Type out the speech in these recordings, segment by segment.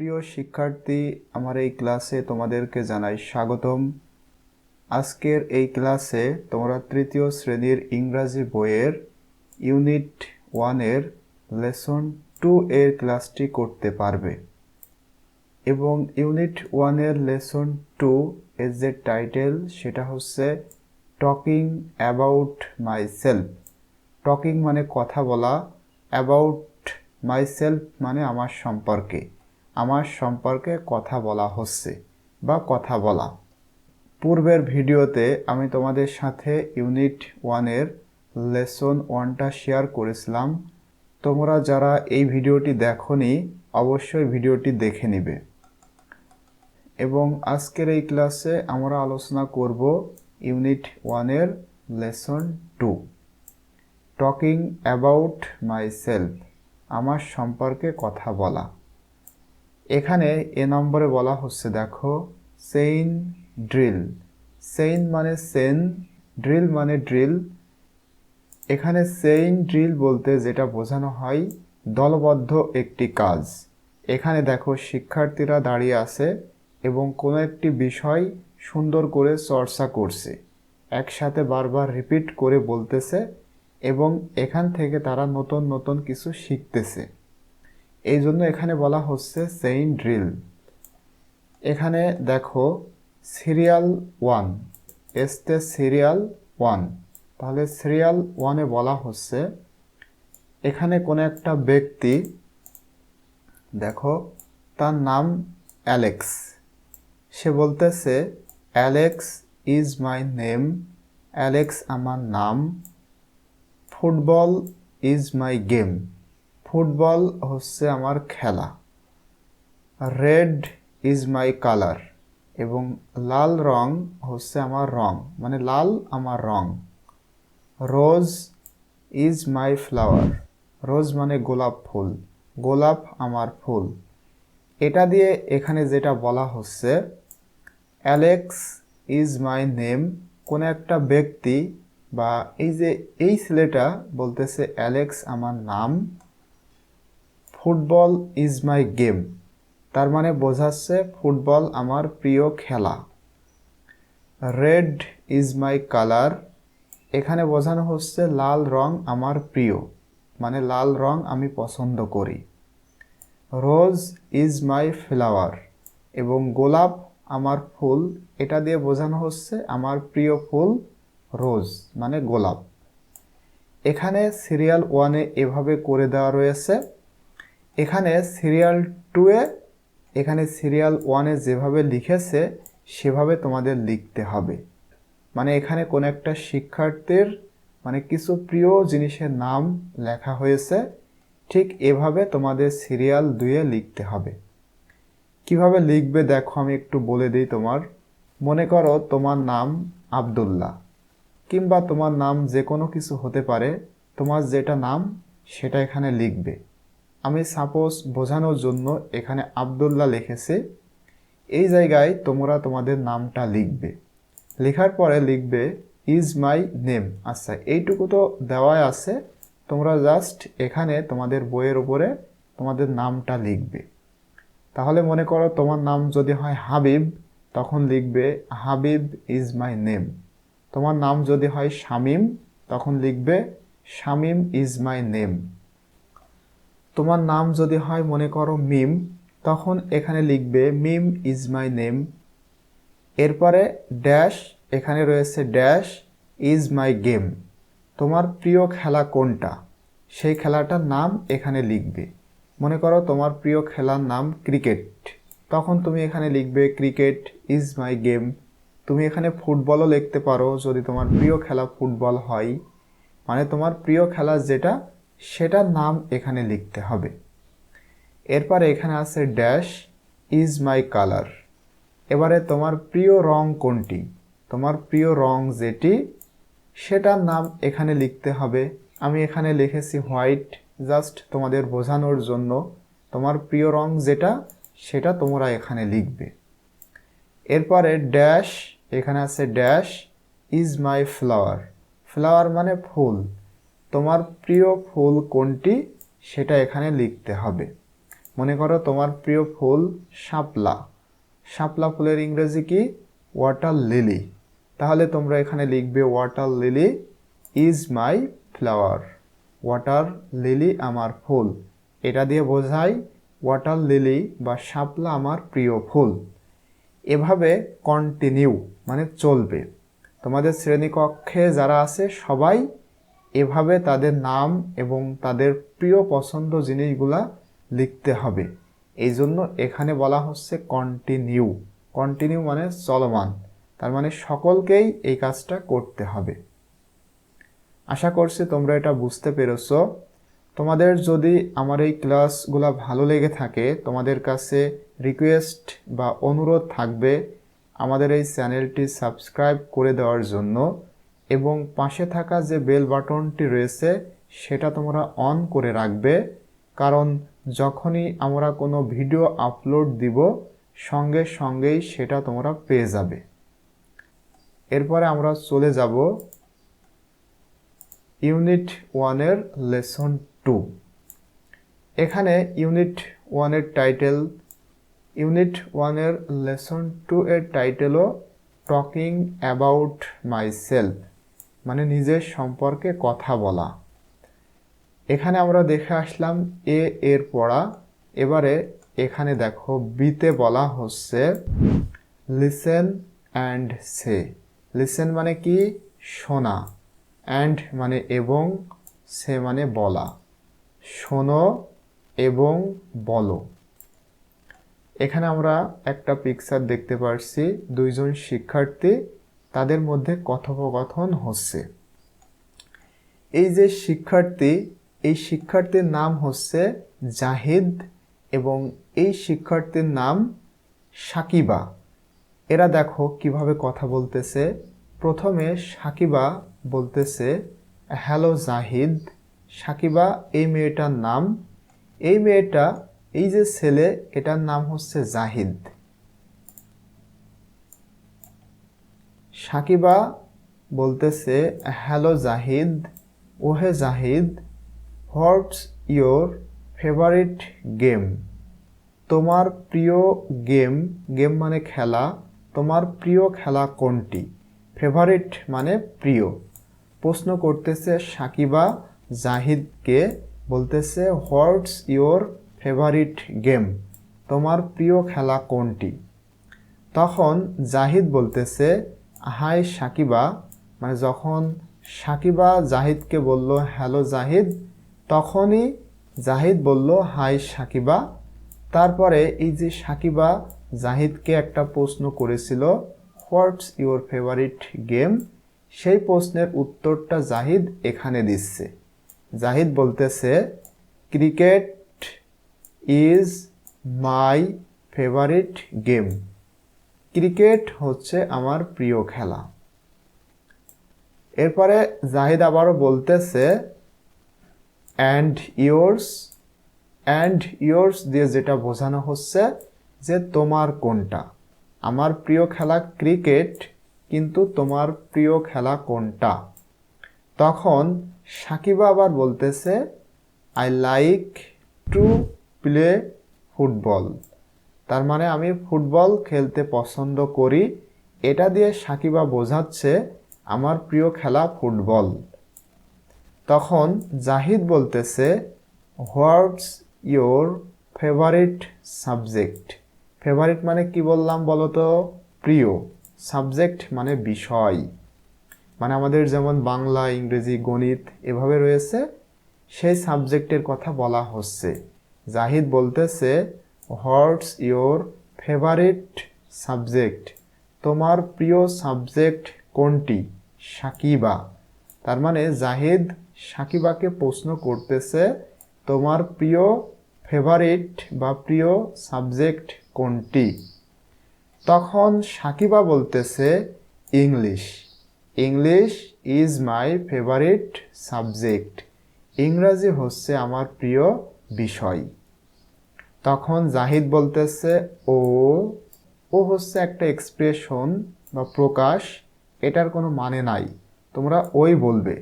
প্রিয় শিক্ষার্থী, আমার এই ক্লাসে তোমাদেরকে জানাই স্বাগতম। আজকের এই ক্লাসে তোমরা তৃতীয় শ্রেণীর ইংরাজি বইয়ের ইউনিট 1 এর লেসন 2 এর ক্লাসটি করতে পারবে। এবং ইউনিট 1 এর লেসন 2 এর যে টাইটেল সেটা হচ্ছে টকিং অ্যাবাউট মাইসেলফ। টকিং মানে কথা বলা, অ্যাবাউট মাইসেলফ মানে আমার সম্পর্কে কথা বলা হচ্ছে বা কথা বলা। পূর্বের ভিডিওতে আমি তোমাদের সাথে ইউনিট 1 এর লেসন 1টা শেয়ার করেছিলাম। তোমরা যারা এই ভিডিওটি দেখোনি অবশ্যই ভিডিওটি দেখে নিবে। এবং আজকের এই ক্লাসে আমরা আলোচনা করব ইউনিট 1 এর লেসন 2 টকিং অ্যাবাউট মাইসেলফ, আমার সম্পর্কে কথা বলা। এখানে এ নম্বরে বলা হচ্ছে, দেখো, সেইন ড্রিল। সেইন মানে সেন, ড্রিল মানে ড্রিল। এখানে সেইন ড্রিল বলতে যেটা বোঝানো হয় দলবদ্ধ একটি কাজ। এখানে দেখো শিক্ষার্থীরা দাঁড়িয়ে আছে এবং কোনো একটি বিষয় সুন্দর করে চর্চা করছে, একসাথে বারবার রিপিট করে বলতেছে এবং এখান থেকে তারা নতুন নতুন কিছু শিখতেছে। এই জন্য এখানে বলা হচ্ছে সেইন ড্রিল। এখানে দেখো সিরিয়াল 1, এসতে সিরিয়াল 1। তাহলে সিরিয়াল 1-এ বলা হচ্ছে এখানে কোনো একটা ব্যক্তি, দেখো তার নাম অ্যালেক্স। সে বলতেছে Alex is my name, Alex আমার নাম। Football is my game, football হচ্ছে আমার খেলা। রেড ইজ মাই কালার, এবং লাল রং হচ্ছে আমার রং, মানে লাল আমার রং। রোজ ইজ মাই ফ্লাওয়ার, রোজ মানে গোলাপ ফুল, গোলাপ আমার ফুল। এটা দিয়ে এখানে যেটা বলা হচ্ছে অ্যালেক্স ইজ মাই নেম, কোনো একটা ব্যক্তি বা এই ছেলেটা বলতেছে অ্যালেক্স আমার নাম। ফুটবল ইজ মাই গেম, তার মানে বোঝাচ্ছে ফুটবল আমার প্রিয় খেলা। রেড ইজ মাই কালার, এখানে বোঝানো হচ্ছে লাল রং আমার প্রিয়, মানে লাল রং আমি পছন্দ করি। রোজ ইজ মাই ফ্লাওয়ার, এবং গোলাপ আমার ফুল, এটা দিয়ে বোঝানো হচ্ছে আমার প্রিয় ফুল রোজ, মানে গোলাপ। এখানে সিরিয়াল 1-এ এভাবে করে দেওয়া রয়েছে। এখানে সিরিয়াল 2-এ, এখানে সিরিয়াল 1-এ যেভাবে লিখেছে সেভাবে তোমাদের লিখতে হবে। মানে এখানে কোনো একটা শিক্ষার্থীর মানে কিছু প্রিয় জিনিসের নাম লেখা হয়েছে, ঠিক এভাবে তোমাদের সিরিয়াল 2-এ লিখতে হবে। কিভাবে লিখবে দেখো আমি একটু বলে দিই। মনে করো তোমার নাম আব্দুল্লাহ, কিংবা তোমার নাম যে কোনো কিছু হতে পারে, তোমার যেটা নাম সেটা এখানে লিখবে। আমি সাপোজ বোঝানোর জন্য এখানে আব্দুল্লাহ লিখেছি। এই জায়গায় তোমরা তোমাদের নামটা লিখবে। লেখার পরে লিখবে ইজ মাই নেম। আচ্ছা, এইটুকু তো দেওয়াই আছে, তোমরা জাস্ট এখানে তোমাদের বইয়ের উপরে তোমাদের নামটা লিখবে। তাহলে মনে করো তোমার নাম যদি হয় হাবিব, তখন লিখবে হাবিব ইজ মাই নেম। তোমার নাম যদি হয় শামীম, তখন লিখবে শামীম ইজ মাই নেম। তোমার নাম যদি হয় মনে করো মিম, তখন এখানে লিখবে মিম ইজ মাই নেম। এরপরে ড্যাশ, এখানে রয়েছে ড্যাশ ইজ মাই গেম। তোমার প্রিয় খেলা কোনটা, সেই খেলাটার নাম এখানে লিখবে। মনে করো তোমার প্রিয় খেলার নাম ক্রিকেট, তখন তুমি এখানে লিখবে ক্রিকেট ইজ মাই গেম। তুমি এখানে ফুটবলও লিখতে পারো যদি তোমার প্রিয় খেলা ফুটবল হয়, মানে তোমার প্রিয় খেলা যেটা সেটার নাম এখানে লিখতে হবে। এরপরে এখানে আছে ড্যাশ ইজ মাই কালার। এবারে তোমার প্রিয় রং কোনটি, তোমার প্রিয় রং যেটি সেটার নাম এখানে লিখতে হবে। আমি এখানে লিখেছি হোয়াইট, জাস্ট তোমাদের বোঝানোর জন্য। তোমার প্রিয় রং যেটা সেটা তোমরা এখানে লিখবে। এরপরে ড্যাশ, এখানে আছে dash is my flower. Flower মানে ফুল, তোমার প্রিয় ফুল কোনটি সেটা এখানে লিখতে হবে। মনে করো তোমার প্রিয় ফুল শাপলা। শাপলা ফুলের ইংরেজি কি? Water lily. তাহলে তোমরা এখানে লিখবে water lily is my flower. Water lily আমার ফুল। এটা দিয়ে বোঝায় ওয়াটার লিলি বা শাপলা আমার প্রিয় ফুল। এভাবে কন্টিনিউ মানে চলবে। তোমাদের শ্রেণীকক্ষে যারা আছে সবাই এভাবে তাদের নাম এবং তাদের প্রিয় পছন্দ জিনিসগুলা লিখতে হবে। এই জন্য এখানে বলা হচ্ছে কন্টিনিউ। কন্টিনিউ মানে চলমান, তার মানে সকলকেই এই কাজটা করতে হবে। আশা করছি তোমরা এটা বুঝতে পেরেছো। তোমাদের যদি আমার এই ক্লাসগুলো ভালো লেগে থাকে, তোমাদের কাছে রিকোয়েস্ট বা অনুরোধ থাকবে আমাদের এই চ্যানেলটি সাবস্ক্রাইব করে দেওয়ার জন্য এবং পাশে থাকা যে বেল বাটনটি রয়েছে সেটা তোমরা অন করে রাখবে, কারণ যখনই আমরা কোনো ভিডিও আপলোড দিব সঙ্গে সঙ্গেই সেটা তোমরা পেয়ে যাবে। এরপরে আমরা চলে যাব ইউনিট 1-এর লেসন 2। এখানে ইউনিট 1-এর টাইটেল, ইউনিট 1-এর লেসন 2-এর টাইটেলও টকিং অ্যাবাউট মাইসেলফ, মানে নিজের সম্পর্কে কথা বলা। এখানে আমরা দেখে আসলাম এর পড়া। এবারে এখানে দেখো বিতে বলা হচ্ছে লিসেন অ্যান্ড সে। লিসেন মানে কি? শোনা। অ্যান্ড মানে এবং, সে মানে বলা। শোনো এবং বলো। এখানে আমরা একটা পিকচার দেখতে পাচ্ছি, দুইজন শিক্ষার্থী, তাদের মধ্যে কথোপকথন হচ্ছে। এই যে শিক্ষার্থী, এই শিক্ষার্থীর নাম হচ্ছে জাহিদ এবং এই শিক্ষার্থীর নাম সাকিবা। এরা দেখো কিভাবে কথা বলতেছে। প্রথমে সাকিবা বলতেছে হ্যালো জাহিদ। সাকিবা এই মেয়েটার নাম। এই মেয়েটা, এই যে ছেলে, এটার নাম হচ্ছে জাহিদ। সাকিবা বলতেছে হ্যালো জাহিদ, ওহে Zahid, what's your favourite game. তোমার প্রিয় গেম, গেম মানে খেলা, তোমার প্রিয় খেলা কোনটি? ফেভারিট মানে প্রিয়। প্রশ্ন করতেছে সাকিবা জাহিদকে, বলতেছে হোয়াটস ইয়োর ফেভারিট গেম, তোমার প্রিয় খেলা কোনটি? তখন জাহিদ বলতেছে হাই সাকিবা, মানে যখন সাকিবা জাহিদকে বলল হ্যালো জাহিদ, তখনই জাহিদ বলল হাই সাকিবা। তারপরে এই যে সাকিবা জাহিদকে একটা প্রশ্ন করেছিল হোয়াটস ইউর ফেভারিট গেম, সেই প্রশ্নের উত্তরটা জাহিদ এখানে দিচ্ছে। জাহিদ বলতেছে cricket is my favourite game. Cricket হচ্ছে আমার প্রিয় খেলা। এরপরে জাহিদ আবারও বলতেছে অ্যান্ড ইয়োর্স। অ্যান্ড ইয়োর্স দিয়ে যেটা বোঝানো হচ্ছে যে তোমার কোনটা। আমার প্রিয় খেলা ক্রিকেট, কিন্তু তোমার প্রিয় খেলা কোনটা? তখন সাকিবা আবার বলতেছে I like to play football. তার মানে আমি ফুটবল খেলতে পছন্দ করি। এটা দিয়ে সাকিবা বোঝাচ্ছে আমার প্রিয় খেলা ফুটবল। তখন জাহিদ বলতেছে what's your favourite subject. Favourite মানে কি বললাম বলো তো? প্রিয়। সাবজেক্ট মানে বিষয়, মানে আমাদের যেমন বাংলা, ইংরেজি, গণিত এভাবে রয়েছে, সেই সাবজেক্টের কথা বলা হচ্ছে। জাহিদ বলতেছে হোয়াটস ইয়োর ফেভারিট সাবজেক্ট, তোমার প্রিয় সাবজেক্ট কোনটি? সাকিবা। তার মানে জাহিদ সাকিবাকে প্রশ্ন করতেছে তোমার প্রিয় ফেভারিট বা প্রিয় সাবজেক্ট কোনটি? তখন সাকিবা বলতেছে English. English is my favourite subject. ইংরাজি হচ্ছে আমার প্রিয় বিষয়। তখন জাহিদ বলতেছে ও হচ্ছে একটা এক্সপ্রেশন বা প্রকাশ, এটার কোনো মানে নাই, তোমরা ওই বলবে।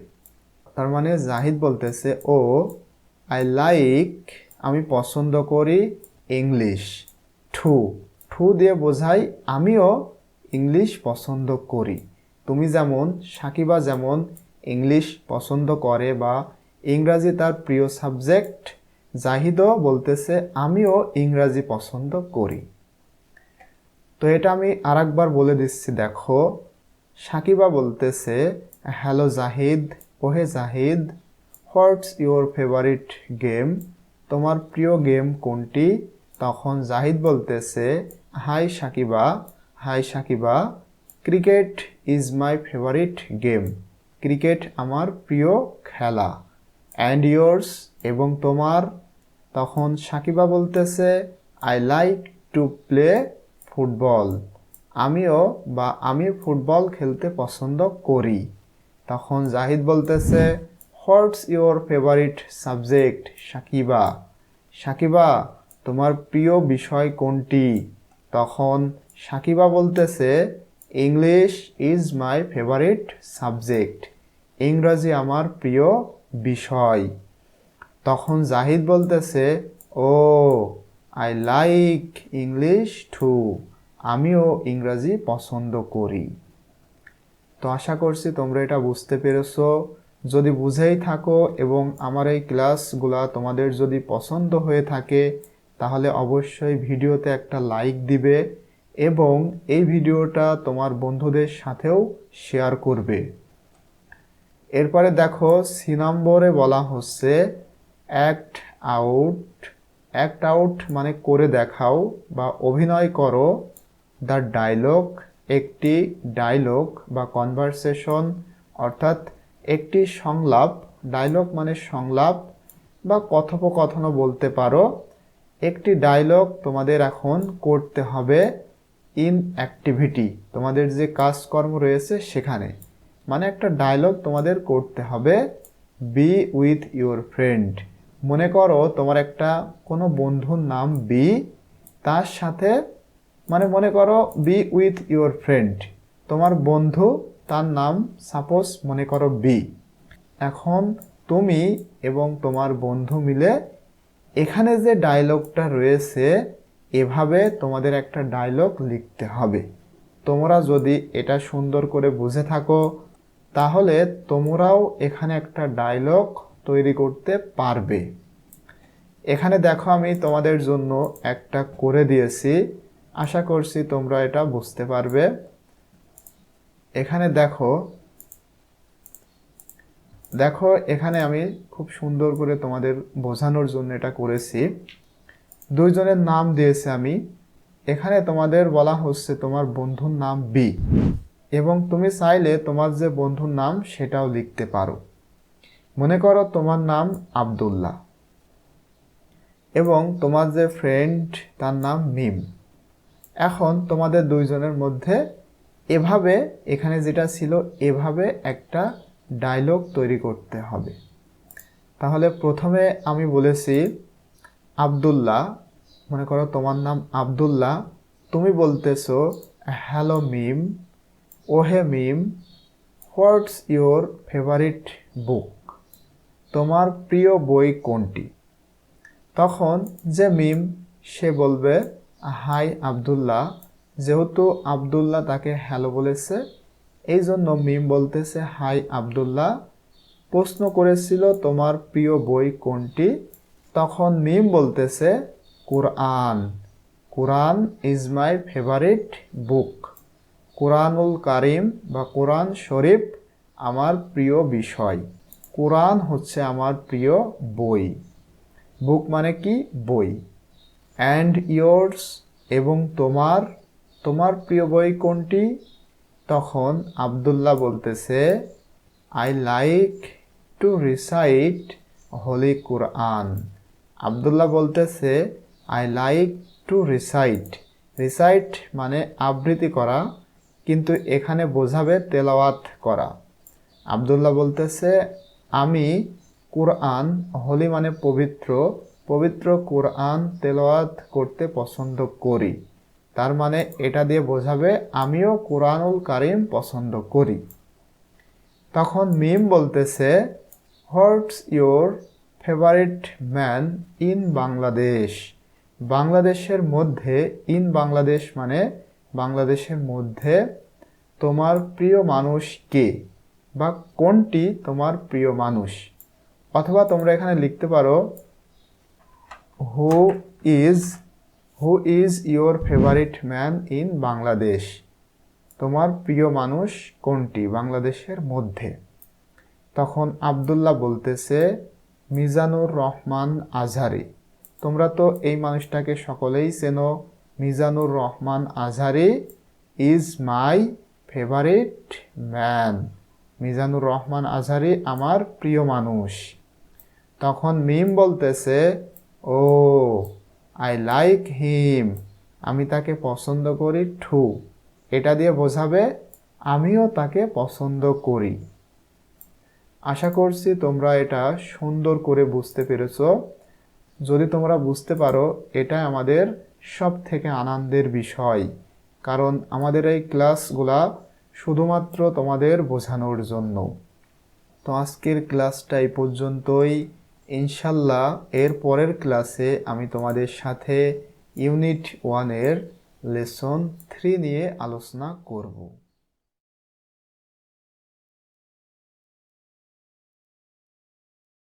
তার মানে জাহিদ বলতেছে আই লাইক, আমি পছন্দ করি, ইংলিশ। টু টু দিয়ে বোঝাই আমিও ইংলিশ পছন্দ করি। তুমি যেমন সাকিবা যেমন ইংলিশ পছন্দ করে বা ইংরাজি তার প্রিয় সাবজেক্ট, জাহিদও বলতেছে আমিও ইংরাজি পছন্দ করি। তো এটা আমি আরেকবার বলে দিচ্ছি, দেখো। সাকিবা বলতেছে হ্যালো জাহিদ, ওহে Zahid, what's your favourite game, তোমার প্রিয় গেম কোনটি? তখন জাহিদ বলতেছে hi Sakiba, hi Sakiba, cricket is my favourite game, cricket আমার প্রিয় খেলা। অ্যান্ড ইয়োর্স, এবং তোমার? তখন সাকিবা বলতেছে I like to play football, আমিও বা আমি ফুটবল খেলতে পছন্দ করি। তখন জাহিদ বলতেছে হোয়াটস your favourite subject Sakiba, Sakiba তোমার প্রিয় বিষয় কোনটি? তখন সাকিবা বলতেছে English is my favourite subject, ইংরাজি আমার প্রিয় বিষয়। তখন জাহিদ বলতেছে ও আই লাইক ইংলিশ টু, আমিও ইংরাজি পছন্দ করি। তো আশা করছি তোমরা এটা বুঝতে পেরেছো। যদি বুঝেই থাকো এবং আমার এই ক্লাসগুলা তোমাদের যদি পছন্দ হয়ে থাকে তাহলে অবশ্যই ভিডিওতে একটা লাইক দিবে এবং এই ভিডিওটা তোমার বন্ধুদের সাথেও শেয়ার করবে। এরপরে দেখো সি নম্বরে বলা হচ্ছে অ্যাক্ট আউট। অ্যাক্ট আউট মানে করে দেখাও বা অভিনয় করো দ্য ডায়লগ, একটি ডায়লগ বা কনভারসেশন, অর্থাৎ একটি সংলাপ। ডায়লগ মানে সংলাপ বা কথোপকথনও বলতে পারো। একটি ডায়লগ তোমাদের এখন করতে হবে ইন অ্যাক্টিভিটি, তোমাদের যে কাজকর্ম রয়েছে সেখানে। মানে একটা ডায়লগ তোমাদের করতে হবে বি উইথ ইউর ফ্রেন্ড। মনে করো তোমার একটা কোনো বন্ধুর নাম বি, তার সাথে মানে মনে করো বি উইথ ইউর ফ্রেন্ড, তোমার বন্ধু তার নাম সাপোজ মনে করো বি। এখন তুমি এবং তোমার বন্ধু মিলে এখানে যে ডায়লগটা রয়েছে এভাবে তোমাদের একটা ডায়লগ লিখতে হবে। তোমরা যদি এটা সুন্দর করে বুঝে থাকো তাহলে তোমরাও এখানে একটা ডায়লগ তৈরি করতে পারবে। এখানে দেখো আমি তোমাদের জন্য একটা করে দিয়েছি, আশা করছি তোমরা এটা বুঝতে পারবে। এখানে দেখো দেখো এখানে আমি খুব সুন্দর করে তোমাদের বোঝানোর জন্য এটা করেছি। দুইজনের নাম দিয়েছি আমি। এখানে তোমাদের বলা হচ্ছে তোমার বন্ধুর নাম বি এবং তুমি চাইলে তোমার যে বন্ধুর নাম সেটাও লিখতে পারো। মনে করো তোমার নাম আব্দুল্লাহ এবং তোমার যে ফ্রেন্ড তার নাম মিম। এখন তোমাদের দুইজনের মধ্যে এভাবে এখানে যেটা ছিল এভাবে একটা ডায়লগ তৈরি করতে হবে। তাহলে প্রথমে আমি বলেছি আব্দুল্লাহ, মনে করো তোমার নাম আব্দুল্লাহ, তুমি বলতেছো হ্যালো মিম, ওহে মিম, হোয়াটস ইউর ফেভারিট বুক, তোমার প্রিয় বই কোনটি? তখন যে মিম সে বলবে হাই আব্দুল্লাহ, যেহেতু আব্দুল্লাহ তাকে হ্যালো বলেছে এই জন্য মিম বলতেছে হাই আব্দুল্লাহ, প্রশ্ন করেছিল তোমার প্রিয় বই কোনটি? তখন মিম বলতেছে কোরআন, কোরআন ইজ মাই ফেভারিট বুক, কোরআনুল কারিম বা কোরআন শরীফ আমার প্রিয় বিষয়, কোরআন হচ্ছে আমার প্রিয় বই। বুক মানে কি? বই। অ্যান্ড ইয়োর্স, এবং তোমার, তোমার প্রিয় বই কোনটি? তখন আব্দুল্লাহ বলতেছে I like to recite holy Quran. Abdullah বলতেছে I like to recite, recite মানে আবৃত্তি করা, কিন্তু এখানে বোঝাবে তেলাওয়াত করা। আব্দুল্লাহ বলতেছে আমি কোরআন, হোলি মানে পবিত্র, পবিত্র কোরআন তেলাওয়াত করতে পছন্দ করি। তার মানে এটা দিয়ে বোঝাবে আমিও কোরআনুল কারিম পছন্দ করি। তখন মিম বলতেছে হোয়াটস your favourite man in Bangladesh, বাংলাদেশের মধ্যে, ইন বাংলাদেশ মানে বাংলাদেশের মধ্যে তোমার প্রিয় মানুষ কে বা কোনটি তোমার প্রিয় মানুষ। অথবা তোমরা এখানে লিখতে পারো who is your favourite man in Bangladesh. তোমার প্রিয় মানুষ কোনটি বাংলাদেশের মধ্যে। তখন আব্দুল্লাহ বলতেছে মিজানুর রহমান আজহারি। তোমরা তো এই মানুষটাকে সকলেই চেনো, Mizanur Rahman Azhari is my favourite man. Mizanur Rahman Azhari আমার প্রিয় মানুষ। তখন মিম বলতেছে ও আই লাইক হিম, আমি তাকে পছন্দ করি টু। এটা দিয়ে বোঝাবে আমিও তাকে পছন্দ করি। আশা করছি তোমরা এটা সুন্দর করে বুঝতে পেরেছো। যদি তোমরা বুঝতে পারো এটা আমাদের সব থেকে আনন্দের বিষয়, কারণ আমাদের এই ক্লাসগুলা শুধুমাত্র তোমাদের বোঝানোর জন্য। তো আজকের ক্লাসটা এই পর্যন্তই। ইনশাল্লাহ এর পরের ক্লাসে আমি তোমাদের সাথে ইউনিট 1 এর লেসন 3 নিয়ে আলোচনা করব।